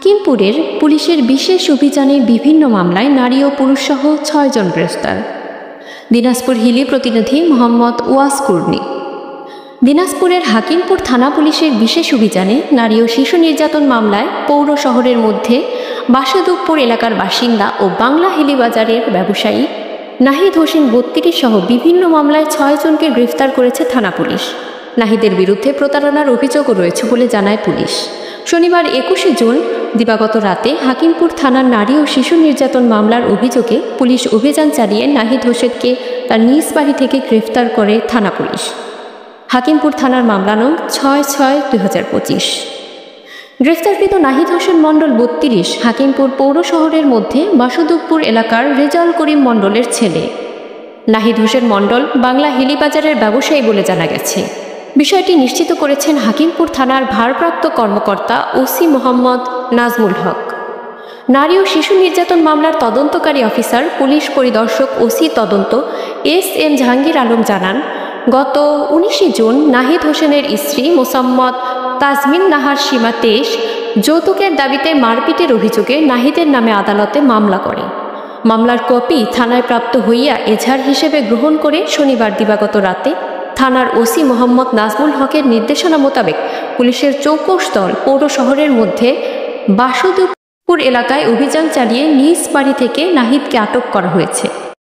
হাকিমপুরের পুলিশের বিশেষ অভিযানে বিভিন্ন মামলায় নারী ও পুরুষসহ ৬ জন গ্রেফতার। দিনাজপুর হিলি প্রতিনিধি মোহাম্মদ ওয়াস কুর্নি। দিনাজপুরের হাকিমপুর থানা পুলিশের বিশেষ অভিযানে নারী ও শিশু নির্যাতন মামলায় পৌর শহরের মধ্যে বাসুদেবপুর এলাকার বাসিন্দা ও বাংলা হিলি বাজারের ব্যবসায়ী নাহিদ হোসেন ৩২ সহ বিভিন্ন মামলায় ৬ জনকে গ্রেফতার করেছে থানা পুলিশ। নাহিদের বিরুদ্ধে প্রতারণার অভিযোগও রয়েছে বলে জানায় পুলিশ। শনিবার ২১শে জুন দিবাগত রাতে হাকিমপুর থানার নারী ও শিশু নির্যাতন মামলার অভিযোগে পুলিশ অভিযান চালিয়ে নাহিদ হোসেনকে তার নিজ বাড়ি থেকে গ্রেফতার করে থানা পুলিশ। হাকিমপুর থানার মামলা নং ৬/৬/২০২৫। গ্রেফতারকৃত নাহিদ হোসেন মণ্ডল ৩২ হাকিমপুর পৌর শহরের মধ্যে বাসুদেবপুর এলাকার রেজাউল করিম মণ্ডলের ছেলে। নাহিদ হোসেন মণ্ডল বাংলা হিলিবাজারের ব্যবসায়ী বলে জানা গেছে। বিষয়টি নিশ্চিত করেছেন হাকিমপুর থানার ভারপ্রাপ্ত কর্মকর্তা ওসি মোহাম্মদ নাজমুল হক। নারী ও শিশু নির্যাতন মামলার তদন্তকারী অফিসার পুলিশ পরিদর্শক ওসি তদন্ত এস.এম. জাহাঙ্গীর আলম জানান, গত ১৯শে জুন নাহিদ হোসেনের স্ত্রী মোসাম্মদ তাজমিন নাহার সীমা ২৩ যৌতুকের দাবিতে মারপিটের অভিযোগে নাহিদের নামে আদালতে মামলা করে। মামলার কপি থানায় প্রাপ্ত হইয়া এজাহার হিসেবে গ্রহণ করে শনিবার দিবাগত রাতে থানার ওসি মোহাম্মদ নাজমুল হকের নির্দেশনা মোতাবেক পুলিশের চৌকস দল পৌর শহরের মধ্যে বাসুদেবপুর এলাকায় অভিযান চালিয়ে নিজ বাড়ি থেকে নাহিদকে আটক করা হয়েছে।